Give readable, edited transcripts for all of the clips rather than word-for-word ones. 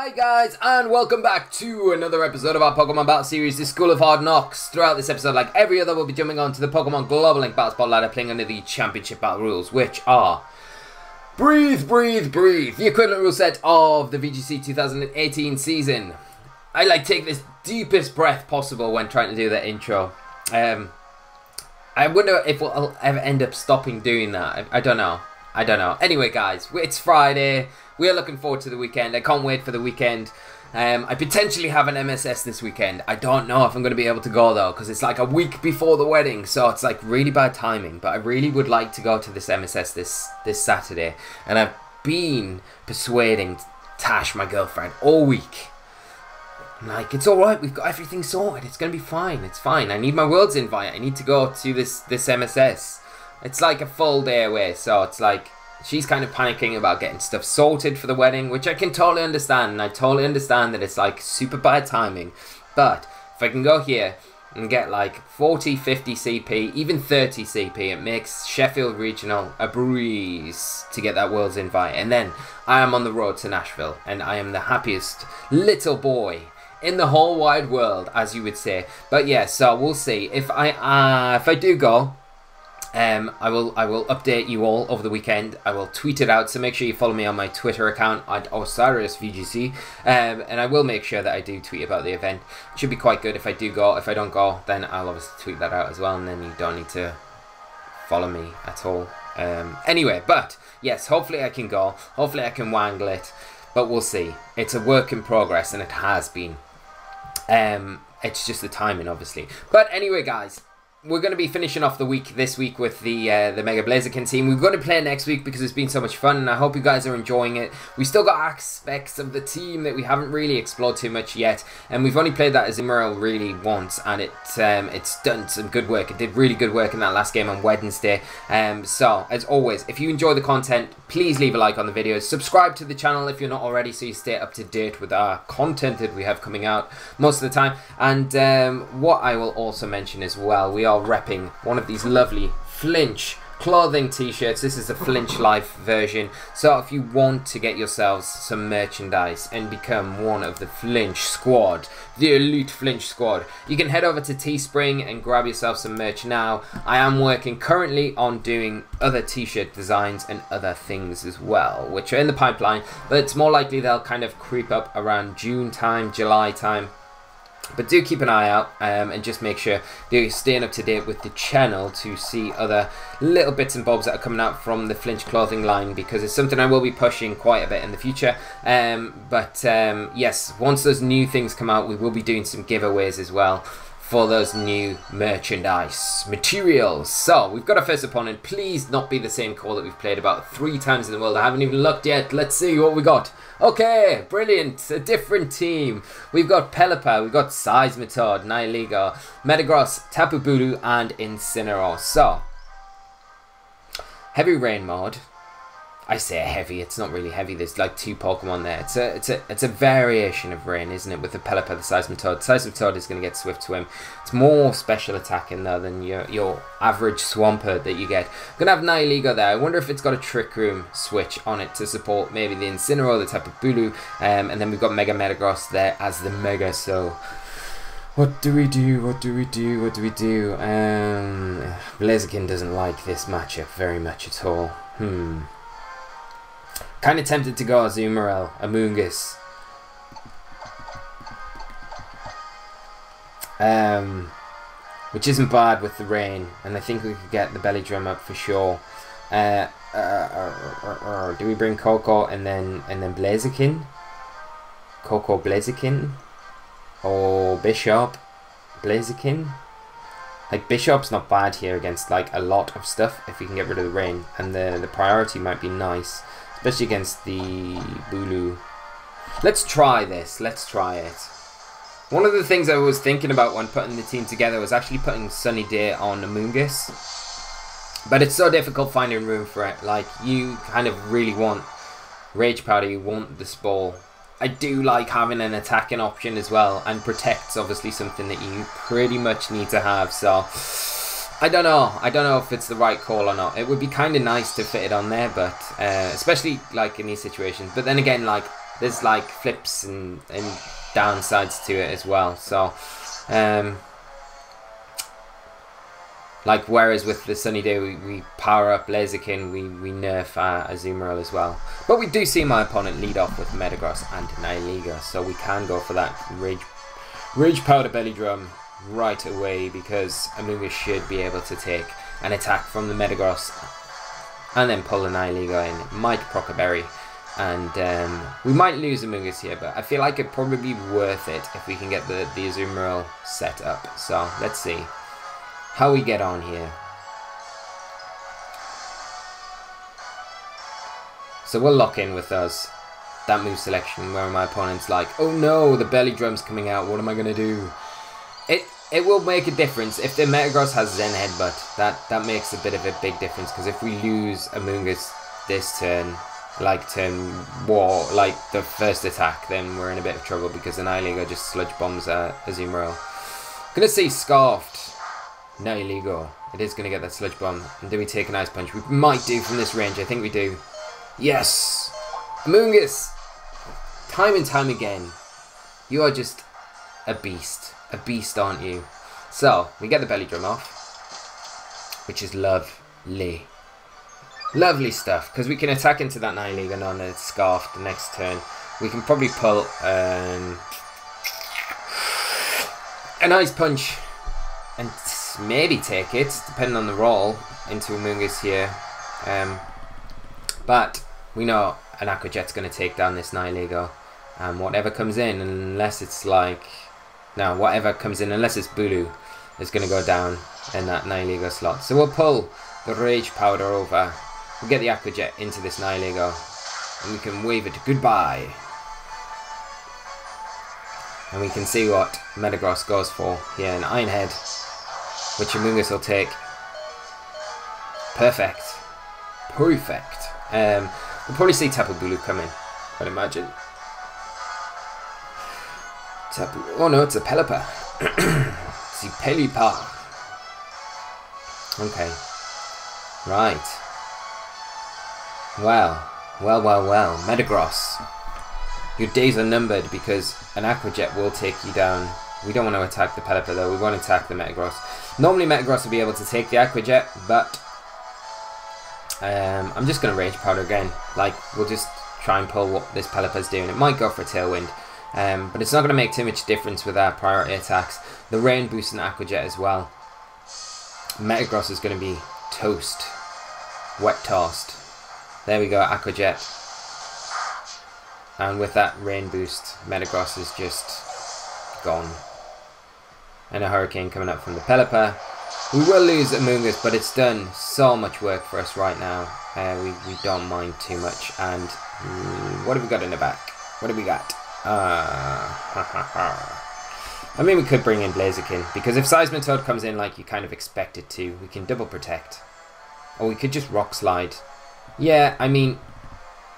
Hi guys, and welcome back to another episode of our Pokemon Battle Series, the School of Hard Knocks. Throughout this episode, like every other, we'll be jumping on to the Pokemon Global Link Battle Spot ladder, playing under the Championship Battle rules, which are Breathe, Breathe, Breathe, the equivalent rule set of the VGC 2018 season. I take this deepest breath possible when trying to do that intro. I wonder if we'll ever end up stopping doing that. I don't know. Anyway, guys, it's Friday. We are looking forward to the weekend. I can't wait for the weekend. I potentially have an MSS this weekend. I don't know if I'm going to be able to go, though, because it's like a week before the wedding. So it's like really bad timing. But I really would like to go to this MSS this Saturday. And I've been persuading Tash, my girlfriend, all week. Like, it's alright, we've got everything sorted. It's going to be fine. It's fine. I need my Worlds invite. I need to go to this MSS. It's like a full day away, so it's like she's kind of panicking about getting stuff sorted for the wedding, which I can totally understand, and I totally understand that it's like super bad timing. But if I can go here and get like 40, 50 CP, even 30 CP, it makes Sheffield Regional a breeze to get that Worlds invite. And then I am on the road to Nashville, and I am the happiest little boy in the whole wide world, as you would say. But yeah, so we'll see. If I do go, I will update you all over the weekend. I will tweet it out, so make sure you follow me on my Twitter account at Scariest VGC, and I will make sure that I do tweet about the event. It should be quite good if I do go. If I don't go, then I'll obviously tweet that out as well, and then you don't need to follow me at all. Anyway, but yes, hopefully I can go. Hopefully I can wangle it, but we'll see. It's a work in progress, and it has been. It's just the timing, obviously. But anyway, guys, we're going to be finishing off the week this week with the Mega Blaziken team. We're going to play next week because it's been so much fun, and I hope you guys are enjoying it. We still got aspects of the team that we haven't really explored too much yet, and we've only played that Azumarill really once, and it's done some good work. It did really good work in that last game on Wednesday. So, as always, if you enjoy the content, please leave a like on the videos. Subscribe to the channel if you're not already, so you stay up to date with our content that we have coming out most of the time. And what I will also mention as well, we are repping one of these lovely Flinched clothing t-shirts. This is the Flinched Life version. So if you want to get yourselves some merchandise and become one of the Flinched squad, the elite Flinched squad, you can head over to Teespring and grab yourself some merch now. I am working currently on doing other t-shirt designs and other things as well, which are in the pipeline, but it's more likely they'll kind of creep up around June time, July time. But do keep an eye out and just make sure that you're staying up to date with the channel to see other little bits and bobs that are coming out from the Flinched clothing line, because it's something I will be pushing quite a bit in the future. Yes, once those new things come out, we will be doing some giveaways as well for those new merchandise materials. So, we've got our first opponent. Please not be the same call that we've played about 3 times in the world. I haven't even looked yet. Let's see what we got. Okay, brilliant. A different team. We've got Pelipper, we've got Seismitoad, Nihilego, Metagross, Tapu Bulu, and Incineroar. So, heavy rain mode. I say heavy, it's not really heavy. There's like 2 Pokemon there. It's a variation of rain, isn't it? With the Pelipper, the Seismitoad. Seismitoad is going to get Swift Swim. It's more special attacking though than your average Swampert that you get. I'm going to have Nihilego there. I wonder if it's got a Trick Room switch on it to support maybe the Incineroar, the Tapu Bulu, and then we've got Mega Metagross there as the Mega. So what do we do? Blaziken doesn't like this matchup very much at all. Kind of tempted to go Azumarill, Amoonguss. Which isn't bad with the rain, and I think we could get the belly drum up for sure. Do we bring Coco and then Blaziken? Coco Blaziken? Or Bishop Blaziken? Like, Bishop's not bad here against like a lot of stuff if we can get rid of the rain, and the priority might be nice, especially against the Bulu. Let's try this. Let's try it. One of the things I was thinking about when putting the team together was actually putting Sunny Day on Amoonguss, but it's so difficult finding room for it. Like, you kind of really want Rage Powder, you want the Spore. I do like having an attacking option as well, and Protect's obviously something that you pretty much need to have, so I don't know if it's the right call or not. It would be kind of nice to fit it on there, but especially like in these situations. But then again, like there's like flips and downsides to it as well. So, like whereas with the Sunny Day we power up Blaziken, we nerf Azumarill as well. But we do see my opponent lead off with Metagross and Nihilego, so we can go for that Rage Powder Belly Drum right away, because Amoonguss should be able to take an attack from the Metagross and then pull the Nihilego in. It might proc a berry, and we might lose Amoonguss here, but I feel like it'd probably be worth it if we can get the Azumarill set up. So let's see how we get on here. So we'll lock in with us that move selection where my opponent's like, oh no, the belly drum's coming out, what am I going to do? It will make a difference. If the Metagross has Zen Headbutt, that makes a bit of a big difference, because if we lose Amoonguss this turn, like turn war, like the first attack, then we're in a bit of trouble, because the Nihilego just sludge bombs Azumarill. Gonna say Scarfed Nihilego. It is gonna get that sludge bomb. And do we take an Ice Punch? We might do from this range. I think we do. Yes! Amoonguss! Time and time again, you are just a beast. A beast, aren't you? So, we get the belly drum off, which is lovely. Lovely stuff, because we can attack into that Nihilego on a Scarf the next turn. We can probably pull an Ice Punch and maybe take it, depending on the roll, into Amoonguss here. But we know an Aqua Jet's going to take down this Nihilego. And whatever comes in, unless it's like... No, whatever comes in, unless it's Bulu, is going to go down in that Nihilego slot. So we'll pull the Rage Powder over. We'll get the Aqua Jet into this Nihilego, and we can wave it goodbye. And we can see what Metagross goes for here, an Iron Head, which Amoonguss will take. Perfect. Perfect. We'll probably see Tapu Bulu come in, I'd imagine. Oh no, it's a Pelipper. It's a Pelipper. Okay. Right. Well. Metagross. Your days are numbered, because an Aqua Jet will take you down. We don't want to attack the Pelipper though, we want to attack the Metagross. Normally Metagross will be able to take the Aqua Jet, but I'm just going to Rage Powder again. Like, we'll just try and pull what this Pelipper's doing. It might go for a Tailwind. But it's not going to make too much difference with our priority attacks. The Rain Boost and Aqua Jet as well. Metagross is going to be toast. Wet tossed. There we go, Aqua Jet. And with that Rain Boost, Metagross is just gone. And a Hurricane coming up from the Pelipper. We will lose Amoonguss, but it's done so much work for us right now. We don't mind too much. And what have we got in the back? What have we got? I mean, we could bring in Blaziken, because if Seismitoad comes in like you kind of expect it to, we can double protect. Or we could just Rock Slide. Yeah, I mean,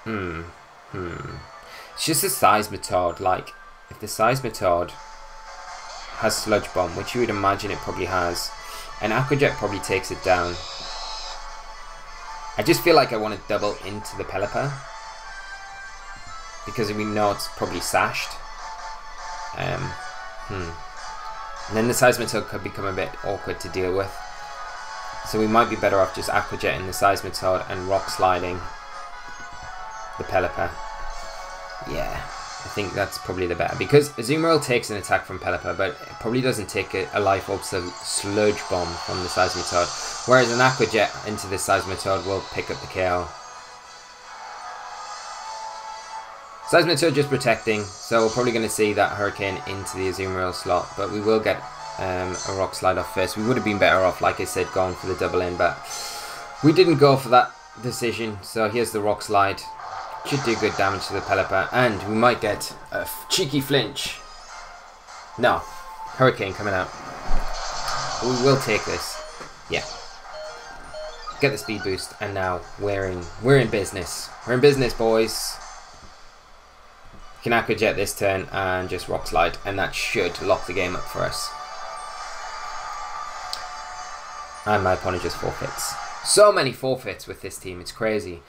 it's just a Seismitoad. Like, if the Seismitoad has Sludge Bomb, which you would imagine it probably has, and Aqua Jet probably takes it down. I just feel like I want to double into the Pelipper, because we know it's probably sashed. And then the Seismitoad could become a bit awkward to deal with. So we might be better off just Aqua Jetting the Seismitoad and Rock Sliding the Pelipper. Yeah, I think that's probably the better. Because Azumarill takes an attack from Pelipper, but it probably doesn't take a Life Orb Sludge Bomb from the Seismitoad. Whereas an Aqua Jet into the Seismitoad will pick up the KO. Seismitoad just protecting, so we're probably going to see that Hurricane into the Azumarill slot, but we will get a Rock Slide off first. We would have been better off, like I said, going for the double in, but we didn't go for that decision, so here's the Rock Slide. Should do good damage to the Pelipper, and we might get a cheeky flinch. No, Hurricane coming out. We will take this. Yeah. Get the speed boost, and now we're in business. We're in business, boys. Can Aqua Jet this turn and just Rock Slide, and that should lock the game up for us. And my opponent just forfeits. So many forfeits with this team, it's crazy.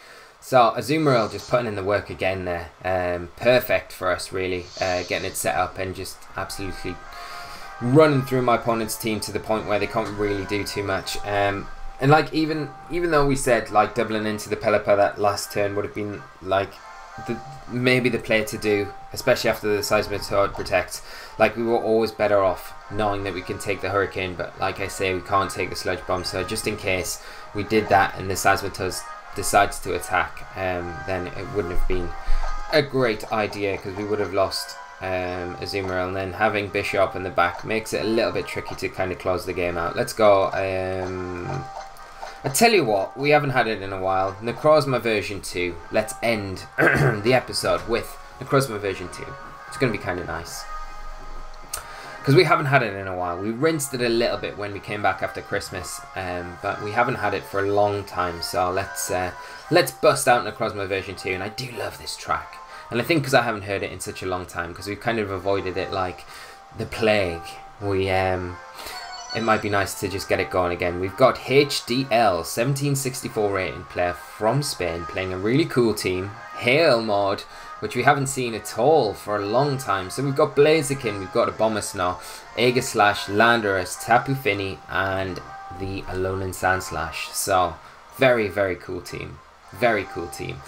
So Azumarill just putting in the work again there. Perfect for us, really. Getting it set up and just absolutely running through my opponent's team to the point where they can't really do too much. And like even though we said like doubling into the Pelipper that last turn would have been like maybe the play to do, especially after the Seismitoad protects, like we were always better off knowing that we can take the Hurricane, but like I say, we can't take the Sludge Bomb. So just in case we did that and the Seismitoad decides to attack, then it wouldn't have been a great idea because we would have lost Azumarill, and then having Bishop in the back makes it a little bit tricky to kind of close the game out. Let's go. I tell you what, we haven't had it in a while. Necrozma version 2. Let's end the episode with Necrozma version 2. It's going to be kind of nice. Because we haven't had it in a while. We rinsed it a little bit when we came back after Christmas. But we haven't had it for a long time. So let's bust out Necrozma version 2. And I do love this track. And I think because I haven't heard it in such a long time, because we've kind of avoided it like the plague, it might be nice to just get it going again. We've got HDL, 1764 rating player from Spain, playing a really cool team, Hail mod, which we haven't seen at all for a long time. So we've got Blaziken, we've got Abomasnow, Aegislash, Landorus, Tapu Fini, and the Alolan Sandslash. So very, very cool team. Very cool team.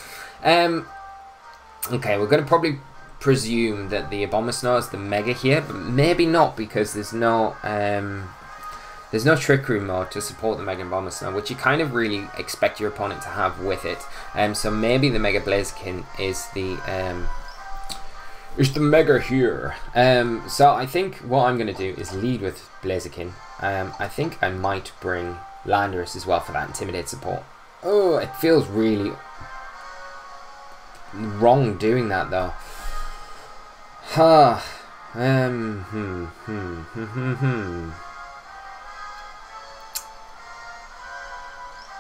Okay, we're going to probably presume that the Abomasnow is the Mega here, but maybe not, because there's no Trick Room mode to support the Mega Abomasnow, which you kind of really expect your opponent to have with it. So maybe the Mega Blaziken is the Mega here. So I think what I'm going to do is lead with Blaziken. I think I might bring Landorus as well for that Intimidate support. Oh, it feels really wrong doing that though.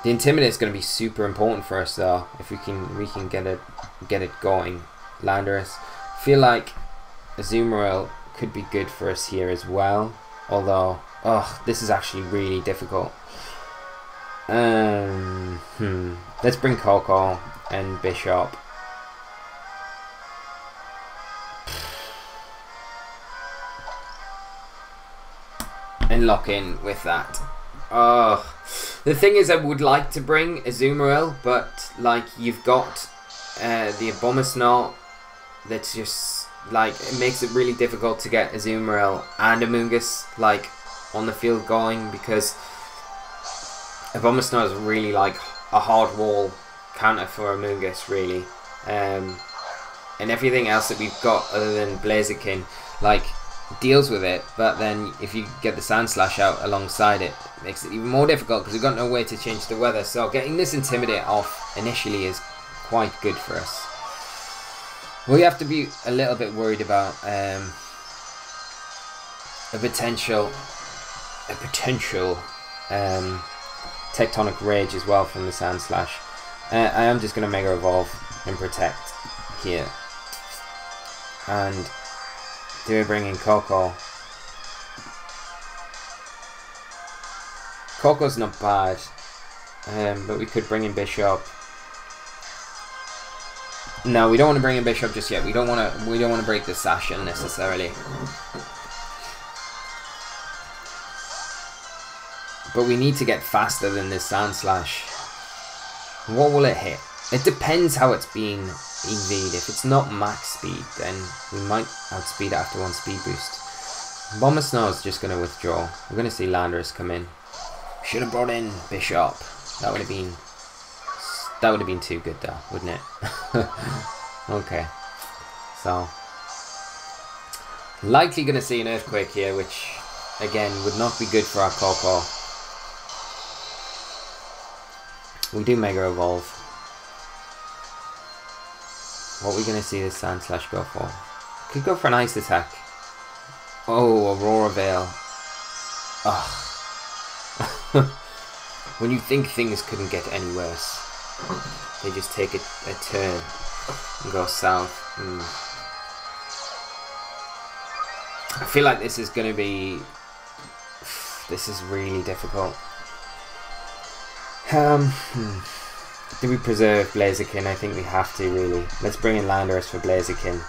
The Intimidate is going to be super important for us though, if we can get it going. Landorus. Feel like Azumarill could be good for us here as well. Although, this is actually really difficult. Let's bring Coco and Bishop. And lock in with that. The thing is, I would like to bring Azumarill, but like you've got the Abomasnow, that's just like it makes it really difficult to get Azumarill and Amoonguss like on the field going, because Abomasnow is really like a hard wall counter for Amoonguss really, and everything else that we've got other than Blaziken like deals with it, but then if you get the Sandslash out alongside it, makes it even more difficult because we've got no way to change the weather. So getting this Intimidate off initially is quite good for us. We have to be a little bit worried about a potential Tectonic Rage as well from the Sandslash. I am just going to Mega Evolve and Protect here. And do we bring in Coco? Coco's not bad, but we could bring in Bishop. No, we don't want to bring in Bishop just yet. We don't want to break the Sash unnecessarily. But we need to get faster than this Sandslash. What will it hit? It depends how it's being EV'd. If it's not max speed, then we might outspeed it after one speed boost. Abomasnow is just going to withdraw. We're going to see Landorus come in. Should have brought in Bishop. That would have been too good though, wouldn't it? Okay. So likely going to see an Earthquake here, which again would not be good for our Coco. We do Mega Evolve. What are we going to see this Sandslash go for? Could go for an Ice Attack. Oh, Aurora Veil. Ugh. When you think things couldn't get any worse, they just take a turn and go south. I feel like this is going to be... This is really difficult. Do we preserve Blaziken? I think we have to, really. Let's bring in Landorus for Blaziken.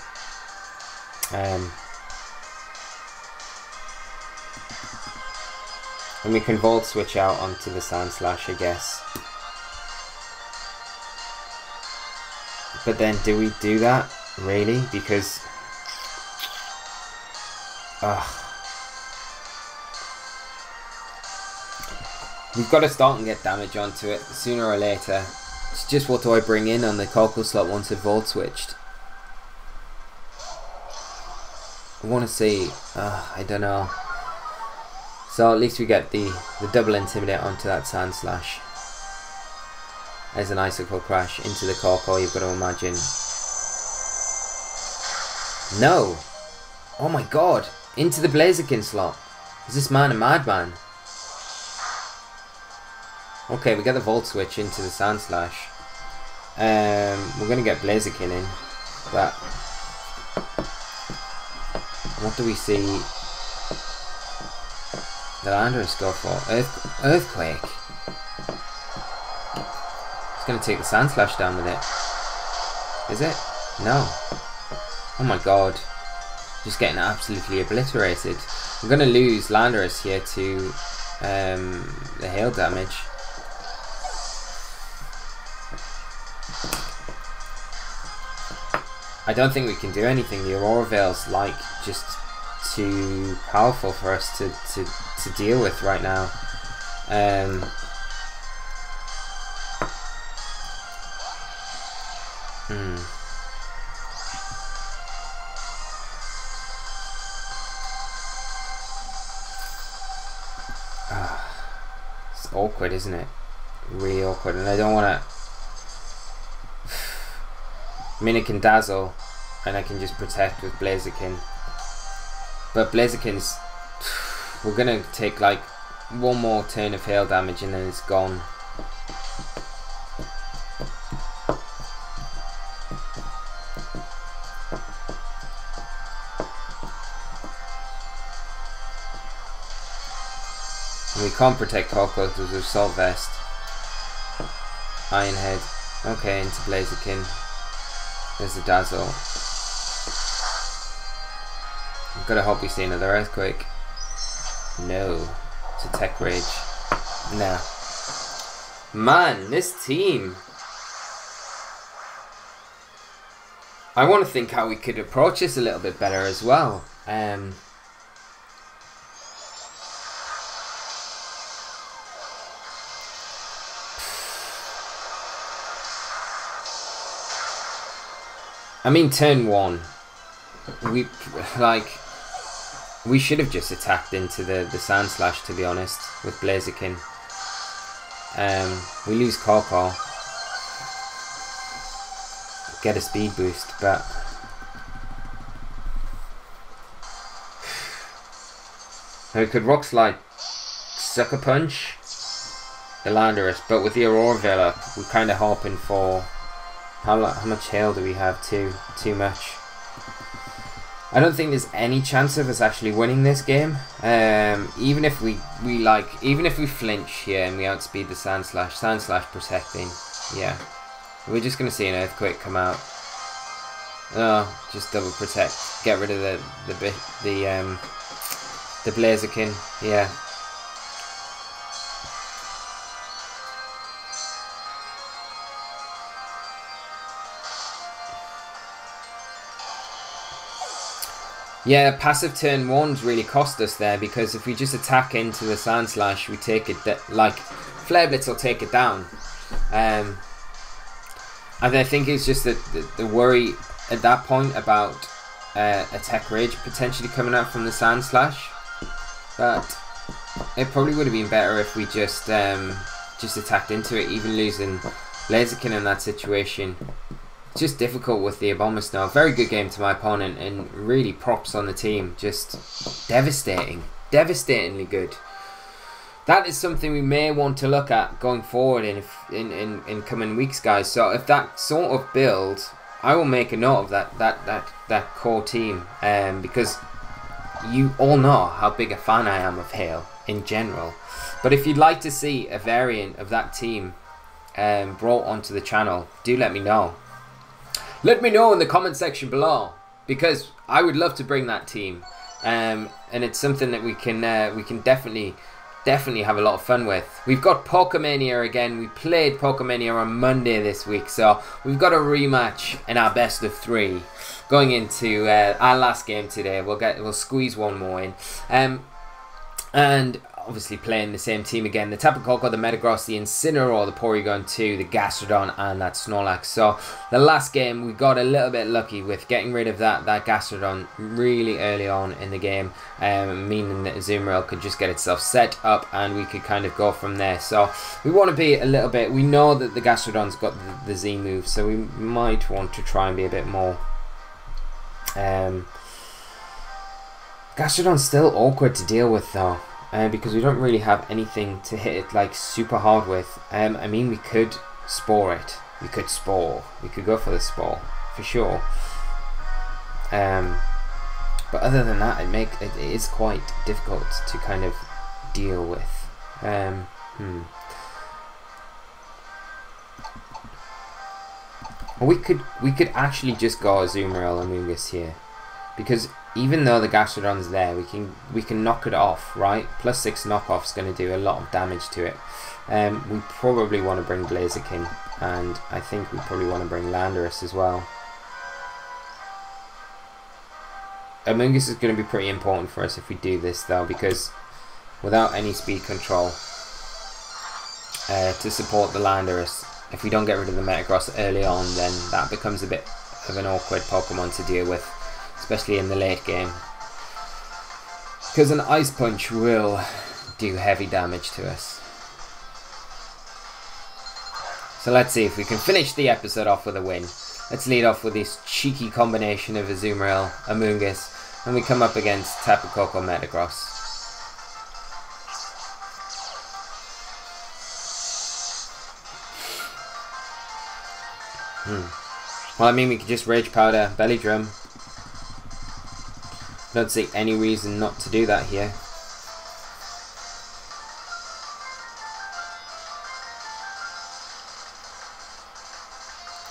And we can Volt Switch out onto the Sand Slash, I guess. But then, do we do that? Really? Because... we've got to start and get damage onto it sooner or later. It's just what do I bring in on the Coco slot once it Volt Switched? I want to see... I don't know. So at least we get the double Intimidate onto that Sand Slash. There's an Icicle Crash into the Coco, you've got to imagine. No! Oh my god! Into the Blaziken slot! Is this man a madman? Okay, we get the Volt Switch into the Sand Slash. We're going to get Blaziken in. But... what do we see the Landorus go for? Earthquake. It's going to take the Sand Slash down with it. Is it? No. Oh my god. Just getting absolutely obliterated. I'm going to lose Landorus here to the hail damage. I don't think we can do anything. The Aurora Veil's like just too powerful for us to deal with right now. It's awkward, isn't it? Really awkward, and I don't want to... I mean, it can Dazzle, and I can just protect with Blaziken. But Blaziken's... we're going to take like one more turn of hail damage and then it's gone. And we can't protect Coco because of Assault Vest. Iron Head. Okay, into Blaziken. There's the Dazzle. I've got to hope we see another Earthquake. No. It's a Tech Rage. No. Man, this team. I want to think how we could approach this a little bit better as well. I mean, turn one, we should have just attacked into the Sand Slash, to be honest, with Blaziken. We lose Coco, get a speed boost, but we could Rock Slide, Sucker Punch the Landorus, but with the Aurora Veil up, we're kind of hoping for... How much hail do we have? Too much. I don't think there's any chance of us actually winning this game. Even if we flinch here and we outspeed the Sand Slash protecting. Yeah, we're just gonna see an Earthquake come out. Oh, just double protect. Get rid of the Blaziken. Yeah. Yeah, passive turn one's really cost us there, because if we just attack into the Sand Slash, we take it, like, Flare Blitz will take it down. And I think it's just the worry at that point about a Tech Rage potentially coming out from the Sand Slash. But it probably would have been better if we just attacked into it, even losing Blaziken in that situation. Just difficult with the Abomasnow. Very good game to my opponent, and really props on the team. Just devastatingly good. That is something we may want to look at going forward in coming weeks, guys. So if that sort of build, I will make a note of that core team, because you all know how big a fan I am of Hail in general. But if you'd like to see a variant of that team, brought onto the channel, do let me know. Let me know in the comment section below, because I would love to bring that team, and it's something that we can definitely have a lot of fun with. We've got Pokemania again. We played Pokemania on Monday this week, so we've got a rematch in our best of 3 going into our last game today. We'll squeeze one more in, and obviously playing the same team again: the Tapu Koko, the Metagross, the Incineroar, the Porygon 2, the Gastrodon, and that Snorlax. So the last game we got a little bit lucky with getting rid of that Gastrodon really early on in the game, meaning that Azumarill could just get itself set up and we could kind of go from there. So we want to be a little bit, we know that the Gastrodon's got the Z move, so we might want to try and be a bit more. Gastrodon's still awkward to deal with though. Because we don't really have anything to hit it like super hard with. I mean, we could spore it. We could spore. We could go for the spore for sure. But other than that, it is quite difficult to kind of deal with. We could actually just go Azumarill and Amoonguss here, because even though the Gastrodon's there, we can knock it off, right? +6 knockoff's going to do a lot of damage to it. We probably want to bring Blaziken, and I think we probably want to bring Landorus as well. Amoonguss is going to be pretty important for us if we do this though, because without any speed control to support the Landorus, if we don't get rid of the Metagross early on, then that becomes a bit of an awkward Pokemon to deal with, especially in the late game, because an Ice Punch will do heavy damage to us. So let's see if we can finish the episode off with a win. Let's lead off with this cheeky combination of Azumarill, Amoonguss, and we come up against Tapu Koko, Metagross. Well, I mean, we could just Rage Powder, Belly Drum. Don't see any reason not to do that here.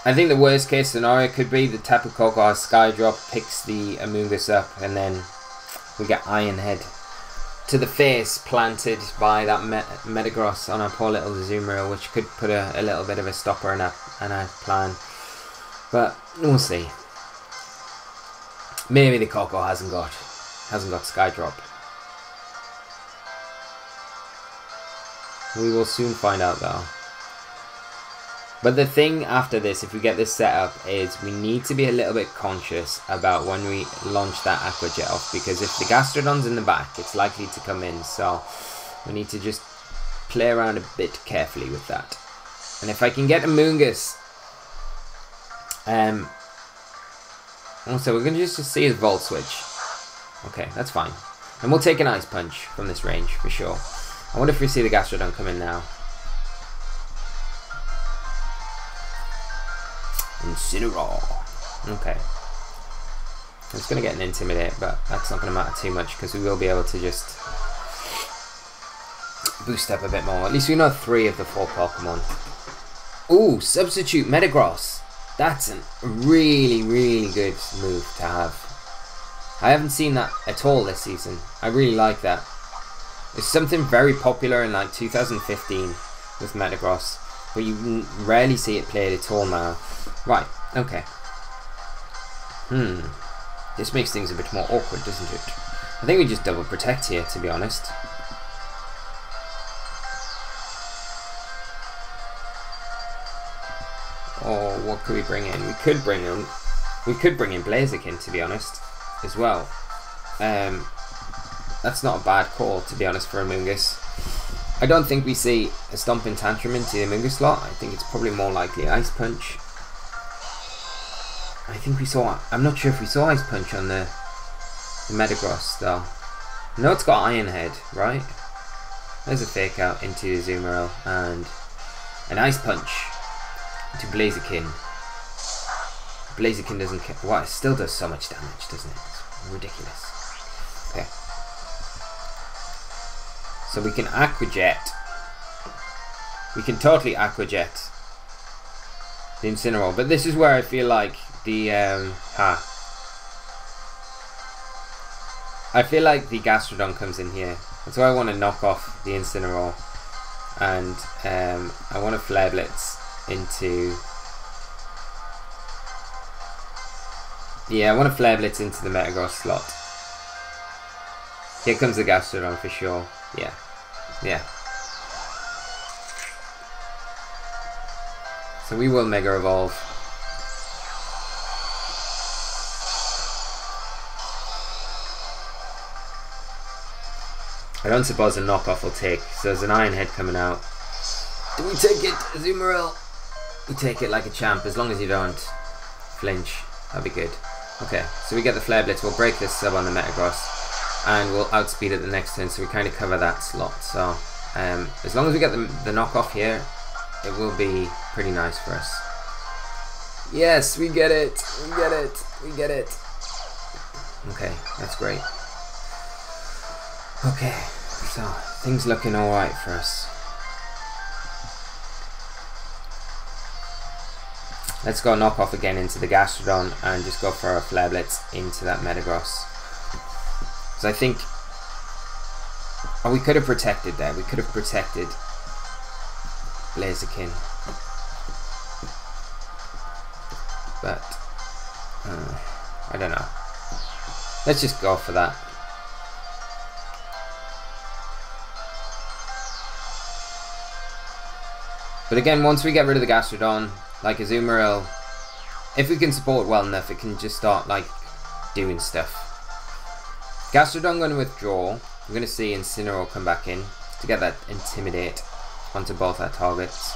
I think the worst case scenario could be the Tapu Koko Sky Drop picks the Amoonguss up, and then we get Iron Head to the face planted by that Metagross on our poor little Azumarill, which could put a little bit of a stopper in our plan. But we'll see. Maybe the Koko hasn't got Sky Drop. We will soon find out though. But the thing after this, if we get this set up, is we need to be a little bit conscious about when we launch that Aqua Jet off, because if the Gastrodon's in the back, it's likely to come in, so we need to just play around a bit carefully with that. And if I can get Amoonguss, also we're going to just see his Volt Switch. Okay, that's fine. And we'll take an Ice Punch from this range for sure. I wonder if we see the Gastrodon come in now. Incineroar. Okay. I'm just going to get an Intimidate, but that's not going to matter too much because we will be able to just boost up a bit more. At least we know 3 of the 4 Pokemon. Ooh, Substitute Metagross. That's a really, really good move to have. I haven't seen that at all this season. I really like that. It's something very popular in like 2015 with Metagross, but you rarely see it played at all now. Right, okay. This makes things a bit more awkward, doesn't it? I think we just double protect here, to be honest. Or what could we bring in? We could bring in Blaziken, to be honest, as well. That's not a bad call, to be honest, for Amoonguss. I don't think we see a Stomping Tantrum into the Amoonguss slot. I think it's probably more likely Ice Punch. I think we saw, I'm not sure if we saw Ice Punch on the Metagross though. No, it's got Iron Head, right? There's a Fake Out into Azumarill and an Ice Punch to Blaziken. Blaziken doesn't care. Wow, it still does so much damage, doesn't it? It's ridiculous. Okay. So we can Aqua Jet. We can totally Aqua Jet the Incineroar. But this is where I feel like the I feel like the Gastrodon comes in here. That's why I want to knock off the Incineroar, and I want to Flare Blitz into. Yeah, I want to Flare Blitz into the Metagross slot. Here comes the Gastrodon for sure. Yeah, yeah. So we will Mega Evolve. I don't suppose a knockoff will take. So there's an Iron Head coming out. Do we take it, Azumarill? We take it like a champ, as long as you don't flinch. That'd be good. Okay, so we get the Flare Blitz. We'll break this sub on the Metagross, and we'll outspeed it the next turn. So we kind of cover that slot. So as long as we get the knockoff here, it will be pretty nice for us. Yes, we get it. We get it. We get it. Okay, that's great. Okay, so things looking alright for us. Let's go knock off again into the Gastrodon and just go for a Flare Blitz into that Metagross. Because I think... Oh, we could have protected there. We could have protected Blaziken. But... I don't know. Let's just go for that. But again, once we get rid of the Gastrodon, like Azumarill, if we can support well enough, it can just start like doing stuff. Gastrodon going to withdraw. We're going to see Incineroar come back in to get that Intimidate onto both our targets.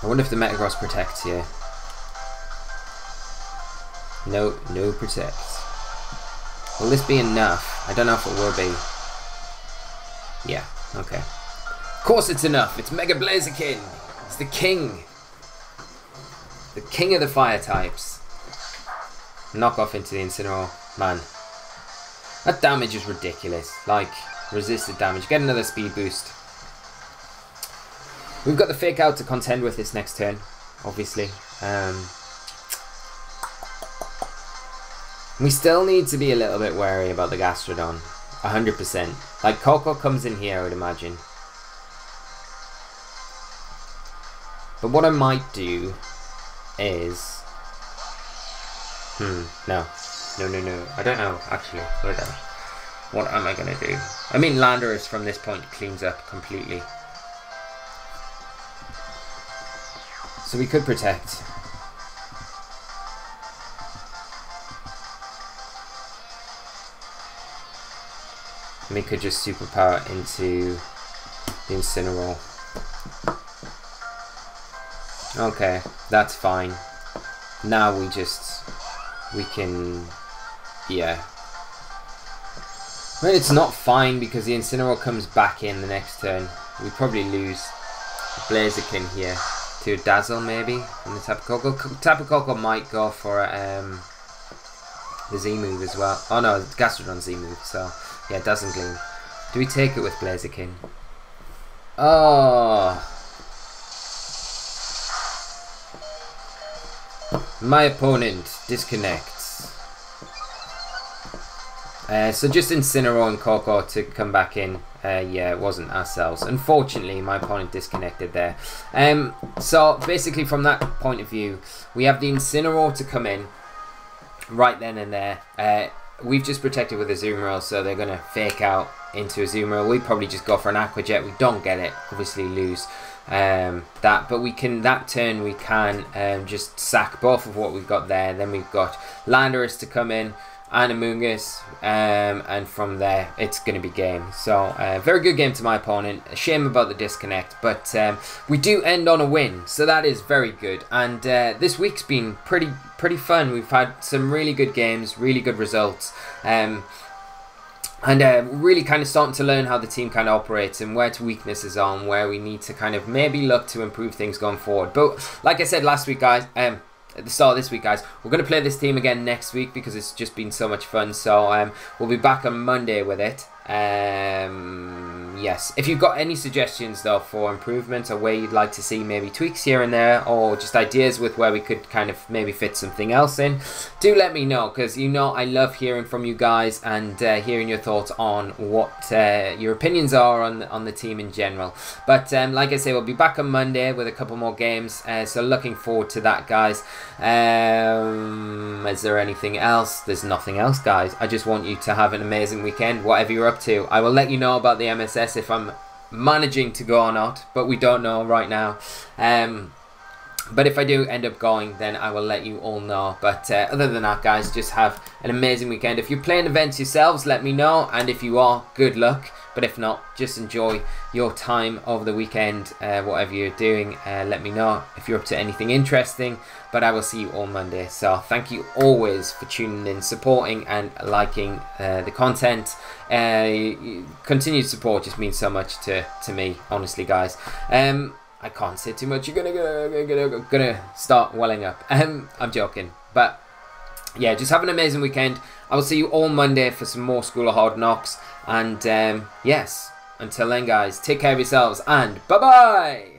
I wonder if the Metagross protects here. No, no protects. Will this be enough? I don't know if it will be. Yeah, okay. Of course it's enough. It's Mega Blaziken. It's the king. The king of the fire types. Knock off into the Incineroar. Man. That damage is ridiculous. Like, resisted damage. Get another speed boost. We've got the Fake Out to contend with this next turn, obviously. We still need to be a little bit wary about the Gastrodon. 100%. Like, Coco comes in here, I would imagine. But what I might do is... No. No. I don't know, actually. Wait a minute. What am I going to do? I mean, Landorus from this point cleans up completely. So we could protect. And we could just superpower into the Incineroar. Okay, that's fine. Now we can, yeah. I mean, it's not fine because the Incineroar comes back in the next turn. We probably lose Blaziken here to Dazzle maybe on the Tapu Koko. Tapu Koko might go for the Z move as well. Oh no, Gastrodon Z move. So yeah, Dazzle Gleam. Do we take it with Blaziken? Oh. My opponent disconnects. So just Incineroar and Coco to come back in. Yeah, it wasn't ourselves. Unfortunately, my opponent disconnected there. So basically from that point of view, we have the Incineroar to come in right then and there. We've just protected with Azumarill, so they're going to Fake Out into Azumarill. We probably just go for an Aqua Jet. We don't get it, obviously lose that, but we can, that turn we can just sack both of what we've got there. Then we've got Landorus to come in and Amoonguss, and from there it's going to be game. So very good game to my opponent. A shame about the disconnect, but we do end on a win, so that is very good. And this week's been pretty fun. We've had some really good games, really good results, and really kind of starting to learn how the team kind of operates and where weaknesses are and where we need to kind of maybe look to improve things going forward. But like I said last week, guys, at the start of this week, guys, we're going to play this team again next week because it's just been so much fun. So we'll be back on Monday with it. Yeah, yes, if you've got any suggestions though for improvements or where you'd like to see maybe tweaks here and there, or just ideas with where we could kind of maybe fit something else in, do let me know, because you know I love hearing from you guys and hearing your thoughts on what your opinions are on the team in general. But like I say, we'll be back on Monday with a couple more games, so looking forward to that, guys. Is there anything else? There's nothing else, guys. I just want you to have an amazing weekend, whatever you're up to. I will let you know about the MSS if I'm managing to go or not, but we don't know right now. But if I do end up going, then I will let you all know. But other than that, guys, just have an amazing weekend. If you're playing events yourselves, let me know, and if you are, good luck. But if not, just enjoy your time over the weekend, whatever you're doing. Let me know if you're up to anything interesting. But I will see you all Monday. So thank you always for tuning in, supporting and liking the content. Continued support just means so much to me, honestly, guys. I can't say too much. You're gonna start welling up. I'm joking. But yeah, just have an amazing weekend. I will see you all Monday for some more School of Hard Knocks. And yes, until then, guys, take care of yourselves and bye-bye!